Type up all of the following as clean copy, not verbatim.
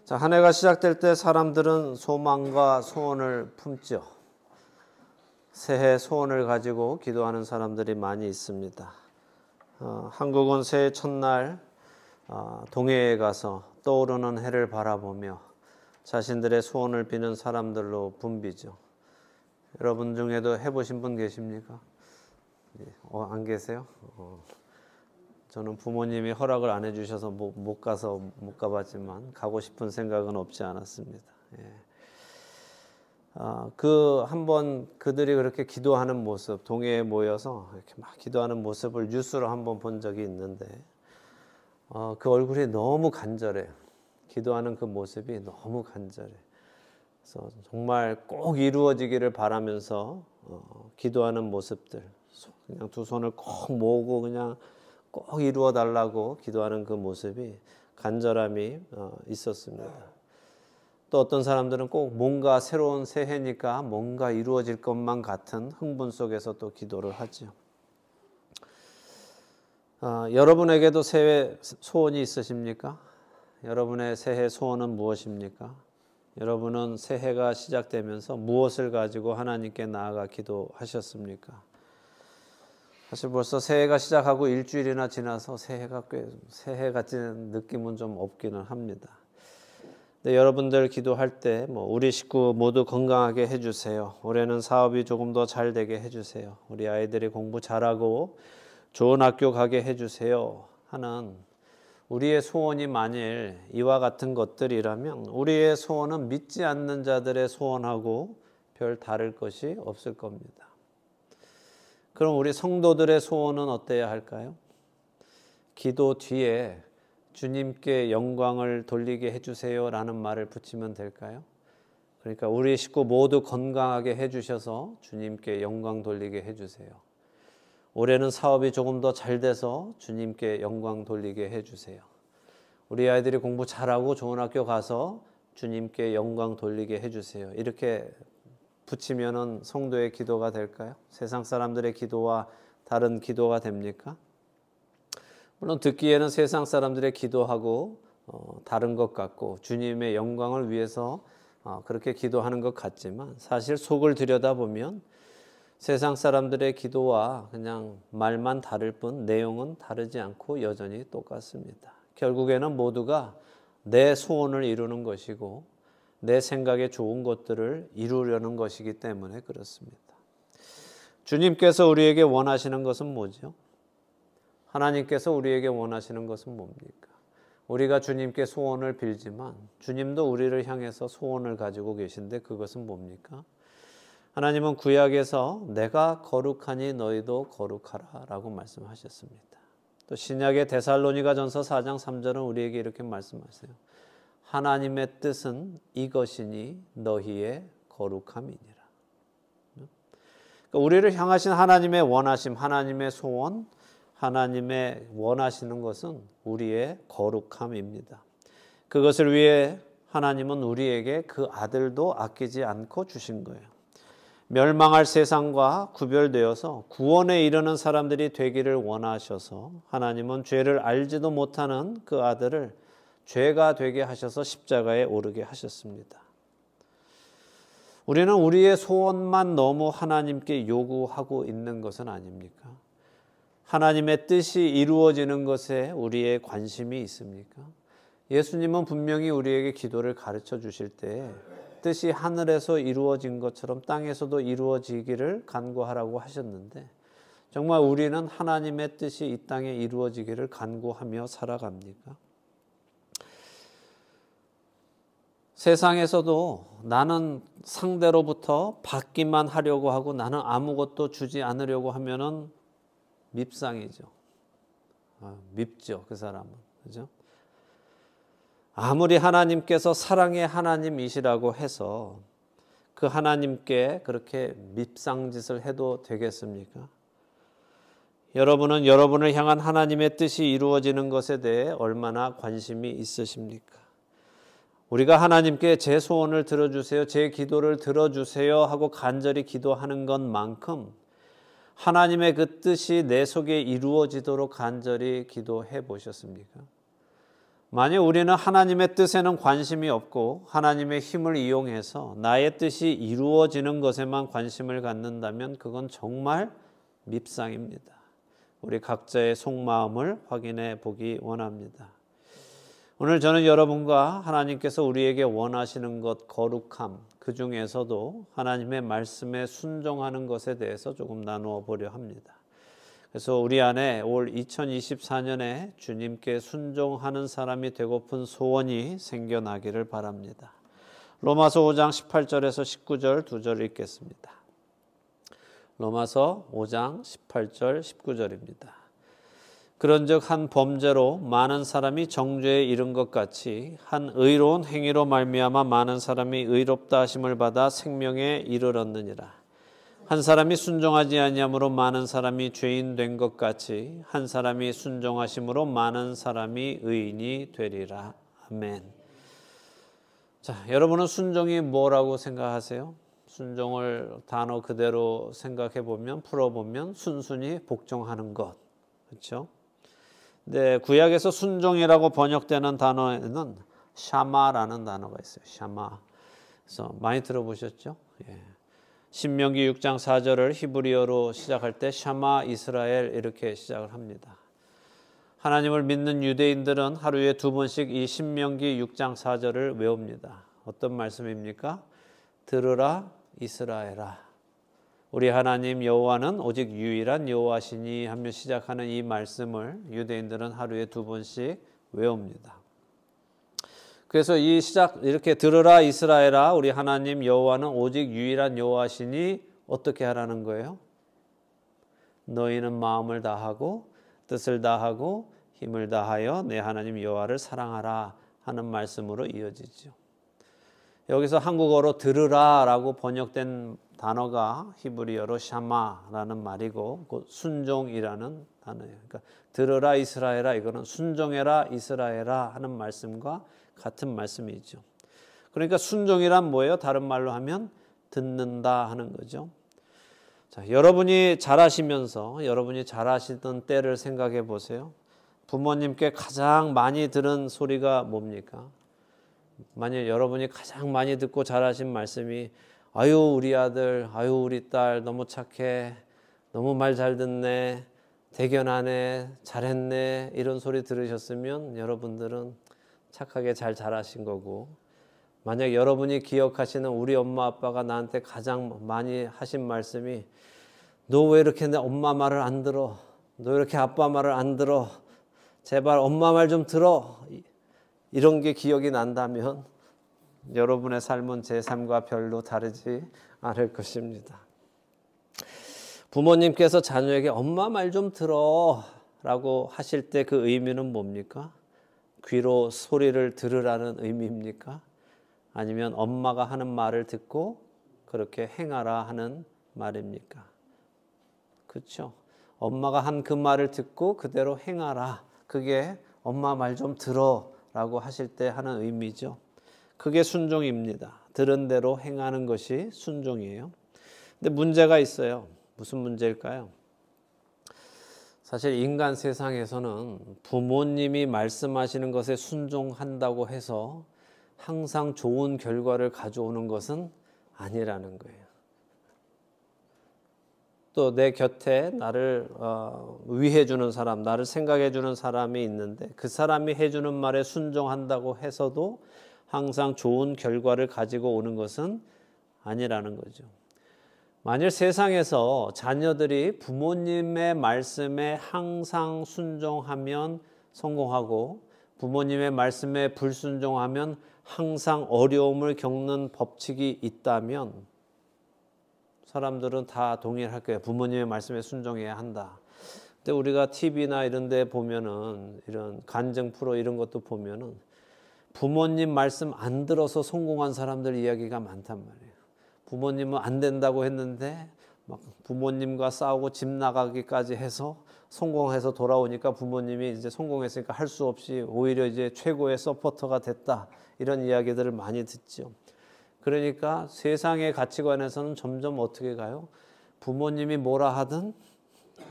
자, 한 해가 시작될 때 사람들은 소망과 소원을 품죠. 새해 소원을 가지고 기도하는 사람들이 많이 있습니다. 한국은 새해 첫날 동해에 가서 떠오르는 해를 바라보며 자신들의 소원을 비는 사람들로 붐비죠. 여러분 중에도 해보신 분 계십니까? 안 계세요? 저는 부모님이 허락을 안 해주셔서 못 가봤지만 가고 싶은 생각은 없지 않았습니다. 한번 그들이 그렇게 기도하는 모습, 동해에 모여서 이렇게 막 기도하는 모습을 뉴스로 한번 본 적이 있는데, 그 얼굴이 너무 간절해요. 기도하는 그 모습이 너무 간절해. 그래서 정말 꼭 이루어지기를 바라면서 기도하는 모습들, 그냥 두 손을 꼭 모으고 그냥 꼭 이루어 달라고 기도하는 그 모습이 간절함이 있었습니다. 또 어떤 사람들은 꼭 뭔가 새로운 새해니까 뭔가 이루어질 것만 같은 흥분 속에서 또 기도를 하죠. 여러분에게도 새해 소원이 있으십니까? 여러분의 새해 소원은 무엇입니까? 여러분은 새해가 시작되면서 무엇을 가지고 하나님께 나아가 기도하셨습니까? 사실 벌써 새해가 시작하고 일주일이나 지나서 새해 같은 느낌은 좀 없기는 합니다. 근데 여러분들 기도할 때 우리 식구 모두 건강하게 해주세요. 올해는 사업이 조금 더 잘 되게 해주세요. 우리 아이들이 공부 잘하고 좋은 학교 가게 해주세요 하는 우리의 소원이 만일 이와 같은 것들이라면 우리의 소원은 믿지 않는 자들의 소원하고 별 다를 것이 없을 겁니다. 그럼 우리 성도들의 소원은 어때야 할까요? 기도 뒤에 주님께 영광을 돌리게 해주세요 라는 말을 붙이면 될까요? 그러니까 우리 식구 모두 건강하게 해주셔서 주님께 영광 돌리게 해주세요. 올해는 사업이 조금 더 잘 돼서 주님께 영광 돌리게 해주세요. 우리 아이들이 공부 잘하고 좋은 학교 가서 주님께 영광 돌리게 해주세요. 이렇게 붙이면은 성도의 기도가 될까요? 세상 사람들의 기도와 다른 기도가 됩니까? 물론 듣기에는 세상 사람들의 기도하고 다른 것 같고 주님의 영광을 위해서 그렇게 기도하는 것 같지만 사실 속을 들여다보면 세상 사람들의 기도와 그냥 말만 다를 뿐 내용은 다르지 않고 여전히 똑같습니다. 결국에는 모두가 내 소원을 이루는 것이고 내 생각에 좋은 것들을 이루려는 것이기 때문에 그렇습니다. 주님께서 우리에게 원하시는 것은 뭐죠? 하나님께서 우리에게 원하시는 것은 뭡니까? 우리가 주님께 소원을 빌지만 주님도 우리를 향해서 소원을 가지고 계신데 그것은 뭡니까? 하나님은 구약에서 내가 거룩하니 너희도 거룩하라 라고 말씀하셨습니다. 또 신약의 데살로니가전서 4장 3절은 우리에게 이렇게 말씀하세요. 하나님의 뜻은 이것이니 너희의 거룩함이니라. 그러니까 우리를 향하신 하나님의 원하심, 하나님의 소원, 하나님의 원하시는 것은 우리의 거룩함입니다. 그것을 위해 하나님은 우리에게 그 아들도 아끼지 않고 주신 거예요. 멸망할 세상과 구별되어서 구원에 이르는 사람들이 되기를 원하셔서 하나님은 죄를 알지도 못하는 그 아들을 죄가 되게 하셔서 십자가에 오르게 하셨습니다. 우리는 우리의 소원만 너무 하나님께 요구하고 있는 것은 아닙니까? 하나님의 뜻이 이루어지는 것에 우리의 관심이 있습니까? 예수님은 분명히 우리에게 기도를 가르쳐 주실 때 뜻이 하늘에서 이루어진 것처럼 땅에서도 이루어지기를 간구하라고 하셨는데 정말 우리는 하나님의 뜻이 이 땅에 이루어지기를 간구하며 살아갑니까? 세상에서도 나는 상대로부터 받기만 하려고 하고 나는 아무것도 주지 않으려고 하면은 밉상이죠. 밉죠, 그 사람은. 그죠? 아무리 하나님께서 사랑의 하나님이시라고 해서 그 하나님께 그렇게 밉상짓을 해도 되겠습니까? 여러분은 여러분을 향한 하나님의 뜻이 이루어지는 것에 대해 얼마나 관심이 있으십니까? 우리가 하나님께 제 소원을 들어주세요, 제 기도를 들어주세요 하고 간절히 기도하는 것만큼 하나님의 그 뜻이 내 속에 이루어지도록 간절히 기도해 보셨습니까? 만약 우리는 하나님의 뜻에는 관심이 없고 하나님의 힘을 이용해서 나의 뜻이 이루어지는 것에만 관심을 갖는다면 그건 정말 밉상입니다. 우리 각자의 속마음을 확인해 보기 원합니다. 오늘 저는 여러분과 하나님께서 우리에게 원하시는 것, 거룩함, 그 중에서도 하나님의 말씀에 순종하는 것에 대해서 조금 나누어 보려 합니다. 그래서 우리 안에 올 2024년에 주님께 순종하는 사람이 되고픈 소원이 생겨나기를 바랍니다. 로마서 5장 18절에서 19절 두 절 읽겠습니다. 로마서 5장 18절 19절입니다. 그런즉 한 범죄로 많은 사람이 정죄에 이른 것 같이 한 의로운 행위로 말미암아 많은 사람이 의롭다 하심을 받아 생명에 이르렀느니라. 한 사람이 순종하지 아니함으로 많은 사람이 죄인 된 것 같이 한 사람이 순종하심으로 많은 사람이 의인이 되리라. 아멘. 자, 여러분은 순종이 뭐라고 생각하세요? 순종을 단어 그대로 생각해 보면, 풀어보면 순순히 복종하는 것, 그렇죠? 근데 구약에서 순종이라고 번역되는 단어에는 샤마라는 단어가 있어요. 샤마. 그래서 많이 들어보셨죠? 예. 신명기 6장 4절을 히브리어로 시작할 때 샤마 이스라엘 이렇게 시작을 합니다. 하나님을 믿는 유대인들은 하루에 2번씩 이 신명기 6장 4절을 외웁니다. 어떤 말씀입니까? 들으라 이스라엘아, 우리 하나님 여호와는 오직 유일한 여호와시니 하며 시작하는 이 말씀을 유대인들은 하루에 2번씩 외웁니다. 그래서 이 시작 이렇게 들으라 이스라엘아, 우리 하나님 여호와는 오직 유일한 여호와시니 어떻게 하라는 거예요? 너희는 마음을 다하고 뜻을 다하고 힘을 다하여 내 하나님 여호와를 사랑하라 하는 말씀으로 이어지죠. 여기서 한국어로 들으라라고 번역된 단어가 히브리어로 샤마라는 말이고 곧 순종이라는 단어예요. 그러니까 들으라 이스라엘아, 이거는 순종해라 이스라엘아 하는 말씀과 같은 말씀이죠. 그러니까 순종이란 뭐예요? 다른 말로 하면 듣는다 하는 거죠. 자, 여러분이 잘하시면서 여러분이 잘하시던 때를 생각해 보세요. 부모님께 가장 많이 들은 소리가 뭡니까? 만약 여러분이 가장 많이 듣고 잘하신 말씀이 아유 우리 아들, 아유 우리 딸 너무 착해, 너무 말 잘 듣네, 대견하네, 잘했네, 이런 소리 들으셨으면 여러분들은 착하게 잘 자라신 거고, 만약 여러분이 기억하시는 우리 엄마 아빠가 나한테 가장 많이 하신 말씀이 너 왜 이렇게 내 엄마 말을 안 들어, 너 왜 이렇게 아빠 말을 안 들어, 제발 엄마 말 좀 들어, 이런 게 기억이 난다면 여러분의 삶은 제 삶과 별로 다르지 않을 것입니다. 부모님께서 자녀에게 엄마 말 좀 들어 라고 하실 때 그 의미는 뭡니까? 귀로 소리를 들으라는 의미입니까? 아니면 엄마가 하는 말을 듣고 그렇게 행하라 하는 말입니까? 그렇죠? 엄마가 한 그 말을 듣고 그대로 행하라, 그게 엄마 말 좀 들어 라고 하실 때 하는 의미죠. 그게 순종입니다. 들은 대로 행하는 것이 순종이에요. 근데 문제가 있어요. 무슨 문제일까요? 사실 인간 세상에서는 부모님이 말씀하시는 것에 순종한다고 해서 항상 좋은 결과를 가져오는 것은 아니라는 거예요. 또 내 곁에 나를 위해주는 사람, 나를 생각해주는 사람이 있는데 그 사람이 해주는 말에 순종한다고 해서도 항상 좋은 결과를 가지고 오는 것은 아니라는 거죠. 만일 세상에서 자녀들이 부모님의 말씀에 항상 순종하면 성공하고 부모님의 말씀에 불순종하면 항상 어려움을 겪는 법칙이 있다면 사람들은 다 동의할 거예요. 부모님의 말씀에 순종해야 한다. 근데 우리가 TV나 이런 데 보면은 이런 간증 프로 이런 것도 보면은 부모님 말씀 안 들어서 성공한 사람들 이야기가 많단 말이에요. 부모님은 안 된다고 했는데 막 부모님과 싸우고 집 나가기까지 해서 성공해서 돌아오니까 부모님이 이제 성공했으니까 할 수 없이 오히려 이제 최고의 서포터가 됐다, 이런 이야기들을 많이 듣죠. 그러니까 세상의 가치관에서는 점점 어떻게 가요? 부모님이 뭐라 하든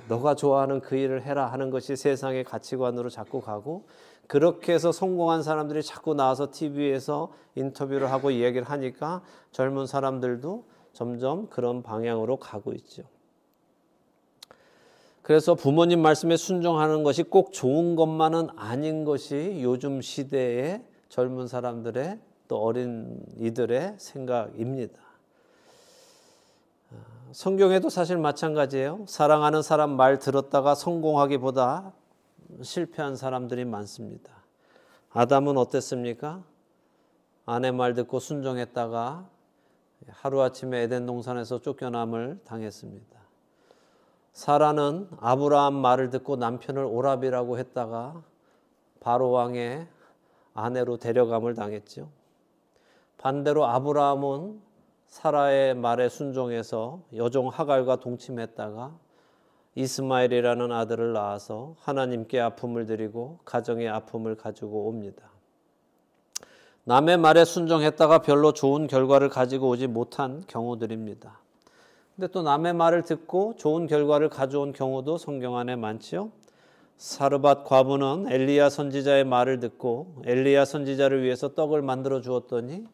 너가 좋아하는 그 일을 해라 하는 것이 세상의 가치관으로 자꾸 가고, 그렇게 해서 성공한 사람들이 자꾸 나와서 TV에서 인터뷰를 하고 이야기를 하니까 젊은 사람들도 점점 그런 방향으로 가고 있죠. 그래서 부모님 말씀에 순종하는 것이 꼭 좋은 것만은 아닌 것이 요즘 시대의 젊은 사람들의 또 어린이들의 생각입니다. 성경에도 사실 마찬가지예요. 사랑하는 사람 말 들었다가 성공하기보다 실패한 사람들이 많습니다. 아담은 어땠습니까? 아내 말 듣고 순종했다가 하루아침에 에덴 동산에서 쫓겨남을 당했습니다. 사라는 아브라함 말을 듣고 남편을 오라비라고 했다가 바로 왕의 아내로 데려감을 당했죠. 반대로 아브라함은 사라의 말에 순종해서 여종 하갈과 동침했다가 이스마엘이라는 아들을 낳아서 하나님께 아픔을 드리고 가정의 아픔을 가지고 옵니다. 남의 말에 순종했다가 별로 좋은 결과를 가지고 오지 못한 경우들입니다. 근데 또 남의 말을 듣고 좋은 결과를 가져온 경우도 성경 안에 많지요. 사르밧 과부는 엘리야 선지자의 말을 듣고 엘리야 선지자를 위해서 떡을 만들어 주었더니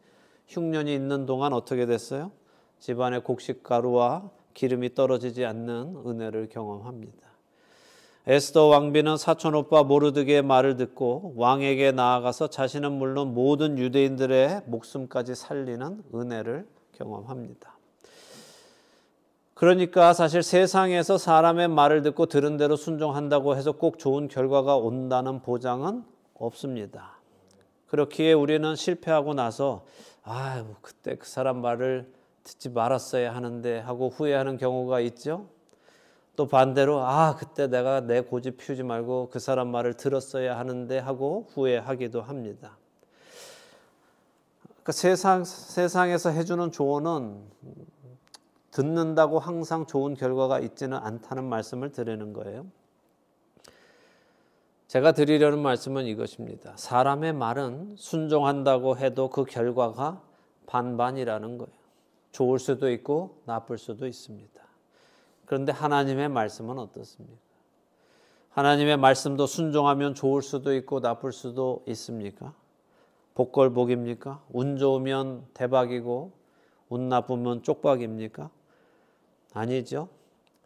흉년이 있는 동안 어떻게 됐어요? 집안에 곡식가루와 기름이 떨어지지 않는 은혜를 경험합니다. 에스더 왕비는 사촌오빠 모르드게의 말을 듣고 왕에게 나아가서 자신은 물론 모든 유대인들의 목숨까지 살리는 은혜를 경험합니다. 그러니까 사실 세상에서 사람의 말을 듣고 들은 대로 순종한다고 해서 꼭 좋은 결과가 온다는 보장은 없습니다. 그렇기에 우리는 실패하고 나서 그때 그 사람 말을 듣지 말았어야 하는데 하고 후회하는 경우가 있죠. 또 반대로 그때 내가 내 고집 피우지 말고 그 사람 말을 들었어야 하는데 하고 후회하기도 합니다. 그러니까 세상에서 해주는 조언은 듣는다고 항상 좋은 결과가 있지는 않다는 말씀을 드리는 거예요. 제가 드리려는 말씀은 이것입니다. 사람의 말은 순종한다고 해도 그 결과가 반반이라는 거예요. 좋을 수도 있고 나쁠 수도 있습니다. 그런데 하나님의 말씀은 어떻습니까? 하나님의 말씀도 순종하면 좋을 수도 있고 나쁠 수도 있습니까? 복걸복입니까? 운 좋으면 대박이고 운 나쁘면 쪽박입니까? 아니죠.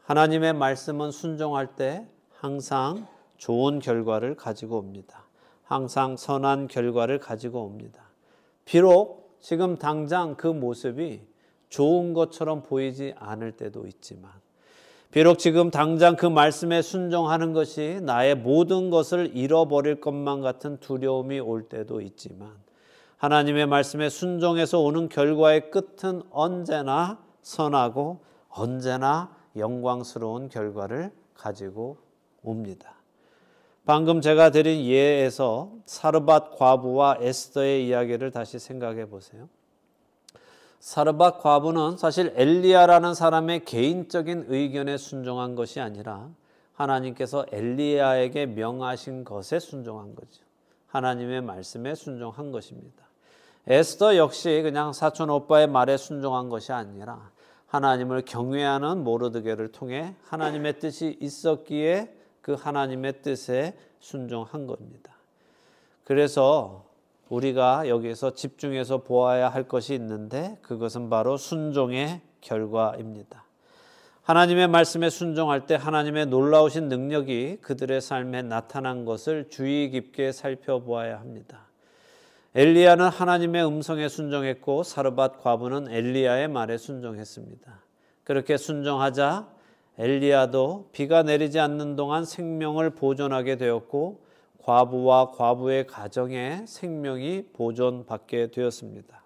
하나님의 말씀은 순종할 때 항상 좋은 결과를 가지고 옵니다. 항상 선한 결과를 가지고 옵니다. 비록 지금 당장 그 모습이 좋은 것처럼 보이지 않을 때도 있지만, 비록 지금 당장 그 말씀에 순종하는 것이 나의 모든 것을 잃어버릴 것만 같은 두려움이 올 때도 있지만, 하나님의 말씀에 순종해서 오는 결과의 끝은 언제나 선하고 언제나 영광스러운 결과를 가지고 옵니다. 방금 제가 드린 예에서 사르밧 과부와 에스더의 이야기를 다시 생각해 보세요. 사르밧 과부는 사실 엘리야라는 사람의 개인적인 의견에 순종한 것이 아니라 하나님께서 엘리야에게 명하신 것에 순종한 거죠. 하나님의 말씀에 순종한 것입니다. 에스더 역시 그냥 사촌 오빠의 말에 순종한 것이 아니라 하나님을 경외하는 모르드게를 통해 하나님의 뜻이 있었기에 그 하나님의 뜻에 순종한 겁니다. 그래서 우리가 여기서 집중해서 보아야 할 것이 있는데 그것은 바로 순종의 결과입니다. 하나님의 말씀에 순종할 때 하나님의 놀라우신 능력이 그들의 삶에 나타난 것을 주의 깊게 살펴보아야 합니다. 엘리야는 하나님의 음성에 순종했고 사르밧 과부는 엘리야의 말에 순종했습니다. 그렇게 순종하자 엘리야도 비가 내리지 않는 동안 생명을 보존하게 되었고 과부와 과부의 가정에 생명이 보존받게 되었습니다.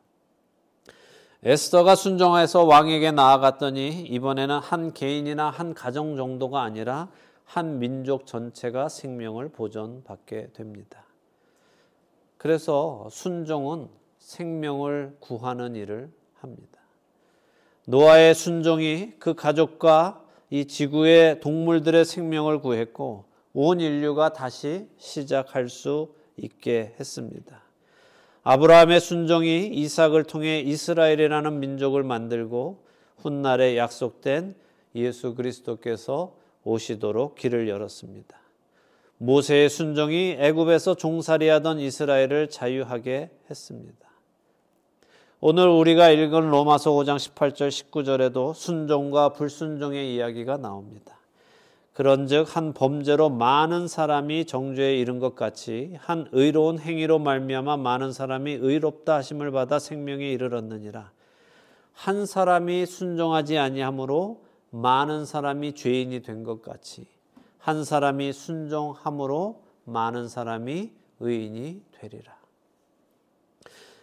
에스더가 순종해서 왕에게 나아갔더니 이번에는 한 개인이나 한 가정 정도가 아니라 한 민족 전체가 생명을 보존받게 됩니다. 그래서 순종은 생명을 구하는 일을 합니다. 노아의 순종이 그 가족과 이 지구의 동물들의 생명을 구했고 온 인류가 다시 시작할 수 있게 했습니다. 아브라함의 순종이 이삭을 통해 이스라엘이라는 민족을 만들고 훗날에 약속된 예수 그리스도께서 오시도록 길을 열었습니다. 모세의 순종이 애굽에서 종살이하던 이스라엘을 자유하게 했습니다. 오늘 우리가 읽은 로마서 5장 18절 19절에도 순종과 불순종의 이야기가 나옵니다. 그런즉 한 범죄로 많은 사람이 정죄에 이른 것 같이 한 의로운 행위로 말미암아 많은 사람이 의롭다 하심을 받아 생명에 이르렀느니라. 한 사람이 순종하지 아니함으로 많은 사람이 죄인이 된 것 같이 한 사람이 순종함으로 많은 사람이 의인이 되리라.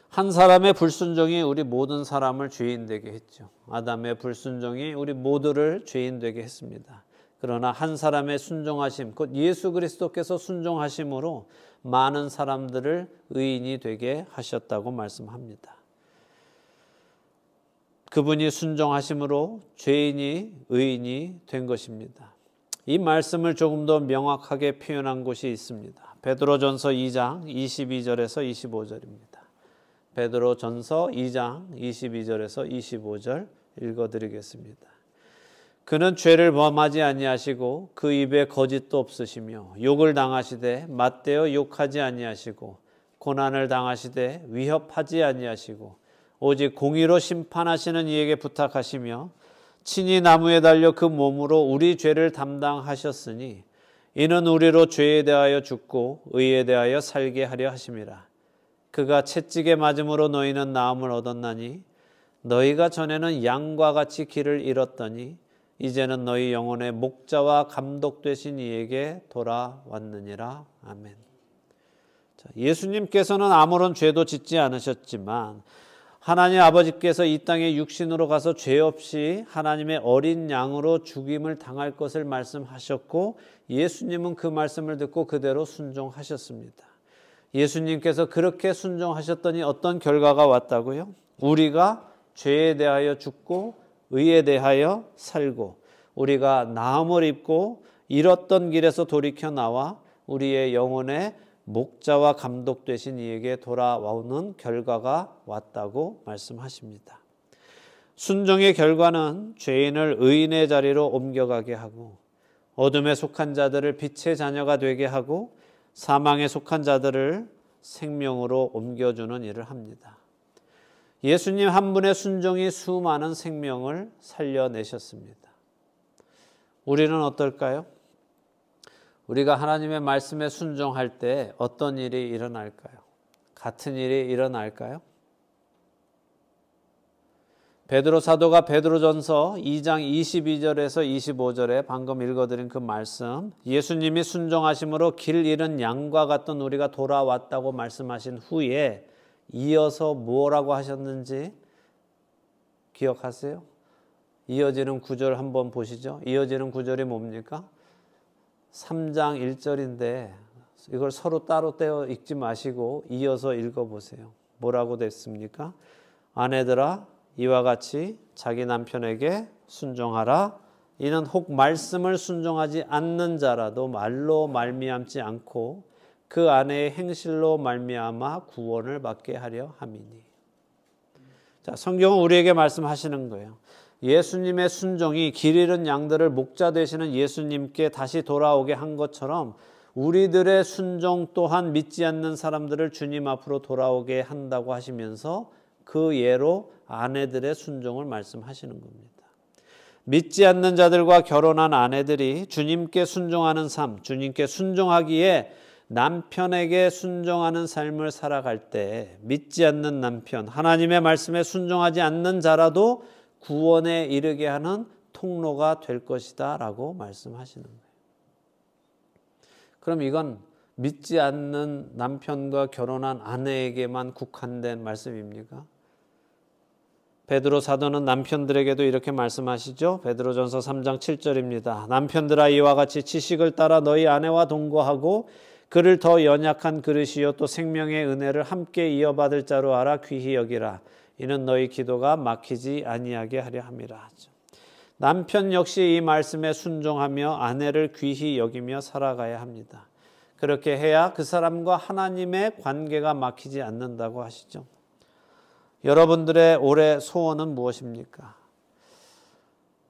한 사람의 불순종이 우리 모든 사람을 죄인 되게 했죠. 아담의 불순종이 우리 모두를 죄인 되게 했습니다. 그러나 한 사람의 순종하심, 곧 예수 그리스도께서 순종하심으로 많은 사람들을 의인이 되게 하셨다고 말씀합니다. 그분이 순종하심으로 죄인이 의인이 된 것입니다. 이 말씀을 조금 더 명확하게 표현한 곳이 있습니다. 베드로전서 2장 22절에서 25절입니다. 베드로전서 2장 22절에서 25절 읽어드리겠습니다. 그는 죄를 범하지 아니하시고 그 입에 거짓도 없으시며 욕을 당하시되 맞대어 욕하지 아니하시고 고난을 당하시되 위협하지 아니하시고 오직 공의로 심판하시는 이에게 부탁하시며 친히 나무에 달려 그 몸으로 우리 죄를 담당하셨으니 이는 우리로 죄에 대하여 죽고 의에 대하여 살게 하려 하심이라. 그가 채찍에 맞음으로 너희는 나음을 얻었나니 너희가 전에는 양과 같이 길을 잃었더니 이제는 너희 영혼의 목자와 감독 되신 이에게 돌아왔느니라. 아멘. 예수님께서는 아무런 죄도 짓지 않으셨지만 하나님 아버지께서 이 땅에 육신으로 가서 죄 없이 하나님의 어린 양으로 죽임을 당할 것을 말씀하셨고 예수님은 그 말씀을 듣고 그대로 순종하셨습니다. 예수님께서 그렇게 순종하셨더니 어떤 결과가 왔다고요? 우리가 죄에 대하여 죽고 의에 대하여 살고 우리가 나음을 입고 잃었던 길에서 돌이켜 나와 우리의 영혼의 목자와 감독 되신 이에게 돌아오는 결과가 왔다고 말씀하십니다. 순종의 결과는 죄인을 의인의 자리로 옮겨가게 하고 어둠에 속한 자들을 빛의 자녀가 되게 하고 사망에 속한 자들을 생명으로 옮겨주는 일을 합니다. 예수님 한 분의 순종이 수많은 생명을 살려내셨습니다. 우리는 어떨까요? 우리가 하나님의 말씀에 순종할 때 어떤 일이 일어날까요? 같은 일이 일어날까요? 베드로 사도가 베드로전서 2장 22절에서 25절에 방금 읽어드린 그 말씀, 예수님이 순종하심으로 길 잃은 양과 같던 우리가 돌아왔다고 말씀하신 후에 이어서 뭐라고 하셨는지 기억하세요? 이어지는 구절 한번 보시죠. 이어지는 구절이 뭡니까? 3장 1절인데 이걸 서로 따로 떼어 읽지 마시고 이어서 읽어보세요. 뭐라고 됐습니까? 아내들아 이와 같이 자기 남편에게 순종하라. 이는 혹 말씀을 순종하지 않는 자라도 말로 말미암지 않고 그 아내의 행실로 말미암아 구원을 받게 하려 함이니. 자, 성경은 우리에게 말씀하시는 거예요. 예수님의 순종이 길 잃은 양들을 목자 되시는 예수님께 다시 돌아오게 한 것처럼 우리들의 순종 또한 믿지 않는 사람들을 주님 앞으로 돌아오게 한다고 하시면서 그 예로 아내들의 순종을 말씀하시는 겁니다. 믿지 않는 자들과 결혼한 아내들이 주님께 순종하는 삶, 주님께 순종하기에 남편에게 순종하는 삶을 살아갈 때 믿지 않는 남편, 하나님의 말씀에 순종하지 않는 자라도 구원에 이르게 하는 통로가 될 것이다 라고 말씀하시는 거예요. 그럼 이건 믿지 않는 남편과 결혼한 아내에게만 국한된 말씀입니까? 베드로 사도는 남편들에게도 이렇게 말씀하시죠. 베드로전서 3장 7절입니다. 남편들아 이와 같이 지식을 따라 너희 아내와 동거하고 그를 더 연약한 그릇이요 또 생명의 은혜를 함께 이어받을 자로 알아 귀히 여기라. 이는 너희 기도가 막히지 아니하게 하려 함이라. 남편 역시 이 말씀에 순종하며 아내를 귀히 여기며 살아가야 합니다. 그렇게 해야 그 사람과 하나님의 관계가 막히지 않는다고 하시죠. 여러분들의 올해 소원은 무엇입니까?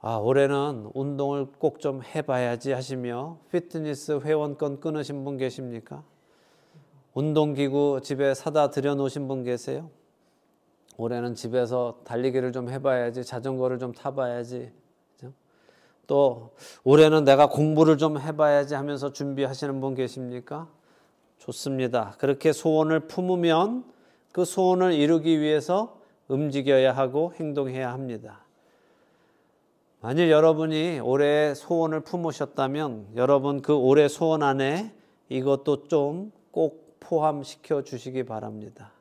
올해는 운동을 꼭 좀 해봐야지 하시며 피트니스 회원권 끊으신 분 계십니까? 운동기구 집에 사다 들여놓으신 분 계세요? 올해는 집에서 달리기를 좀 해봐야지, 자전거를 좀 타봐야지. 그죠? 또 올해는 내가 공부를 좀 해봐야지 하면서 준비하시는 분 계십니까? 좋습니다. 그렇게 소원을 품으면 그 소원을 이루기 위해서 움직여야 하고 행동해야 합니다. 만일 여러분이 올해 소원을 품으셨다면 여러분 그 올해 소원 안에 이것도 좀 꼭 포함시켜 주시기 바랍니다.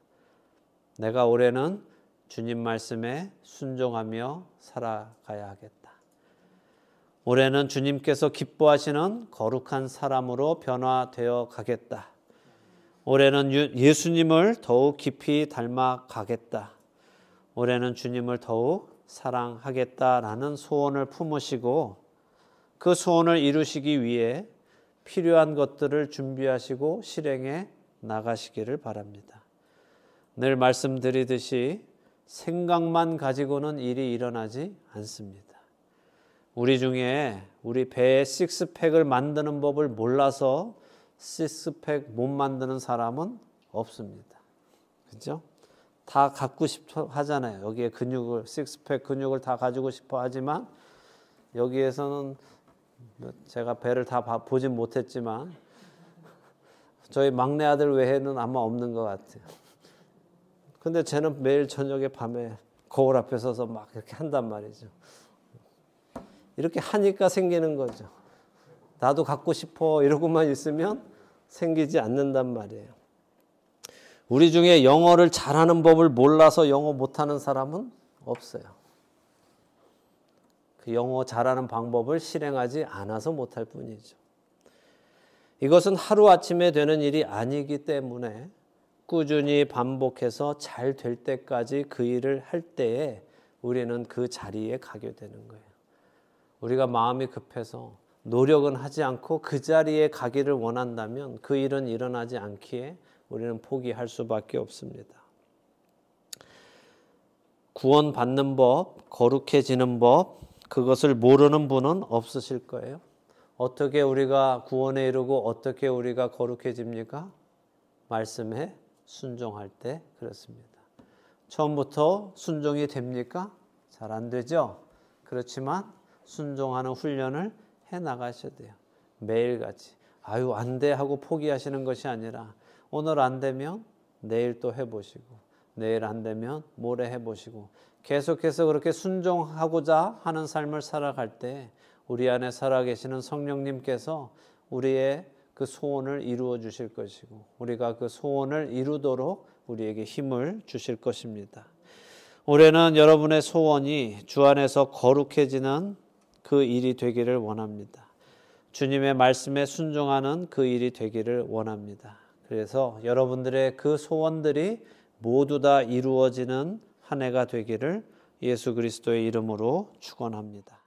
내가 올해는 주님 말씀에 순종하며 살아가야 하겠다. 올해는 주님께서 기뻐하시는 거룩한 사람으로 변화되어 가겠다. 올해는 예수님을 더욱 깊이 닮아 가겠다. 올해는 주님을 더욱 사랑하겠다라는 소원을 품으시고 그 소원을 이루시기 위해 필요한 것들을 준비하시고 실행해 나가시기를 바랍니다. 늘 말씀드리듯이 생각만 가지고는 일이 일어나지 않습니다. 우리 중에 우리 배에 식스팩을 만드는 법을 몰라서 식스팩 못 만드는 사람은 없습니다. 그렇죠? 다 갖고 싶어 하잖아요. 여기에 근육을, 식스팩 근육을 다 가지고 싶어 하지만 여기에서는 제가 배를 다 보진 못했지만 저희 막내 아들 외에는 아마 없는 것 같아요. 근데 쟤는 매일 저녁에 밤에 거울 앞에 서서 막 이렇게 한단 말이죠. 이렇게 하니까 생기는 거죠. 나도 갖고 싶어 이러고만 있으면 생기지 않는단 말이에요. 우리 중에 영어를 잘하는 법을 몰라서 영어 못하는 사람은 없어요. 그 영어 잘하는 방법을 실행하지 않아서 못할 뿐이죠. 이것은 하루아침에 되는 일이 아니기 때문에 꾸준히 반복해서 잘 될 때까지 그 일을 할 때에 우리는 그 자리에 가게 되는 거예요. 우리가 마음이 급해서 노력은 하지 않고 그 자리에 가기를 원한다면 그 일은 일어나지 않기에 우리는 포기할 수밖에 없습니다. 구원받는 법, 거룩해지는 법, 그것을 모르는 분은 없으실 거예요. 어떻게 우리가 구원에 이르고 어떻게 우리가 거룩해집니까? 말씀에 순종할 때 그렇습니다. 처음부터 순종이 됩니까? 잘 안 되죠? 그렇지만 순종하는 훈련을 해 나가셔야 돼요. 매일같이. 안 돼 하고 포기하시는 것이 아니라 오늘 안 되면 내일 또 해보시고 내일 안 되면 모레 해보시고 계속해서 그렇게 순종하고자 하는 삶을 살아갈 때 우리 안에 살아계시는 성령님께서 우리의 그 소원을 이루어 주실 것이고 우리가 그 소원을 이루도록 우리에게 힘을 주실 것입니다. 올해는 여러분의 소원이 주 안에서 거룩해지는 그 일이 되기를 원합니다. 주님의 말씀에 순종하는 그 일이 되기를 원합니다. 그래서 여러분들의 그 소원들이 모두 다 이루어지는 한 해가 되기를 예수 그리스도의 이름으로 축원합니다.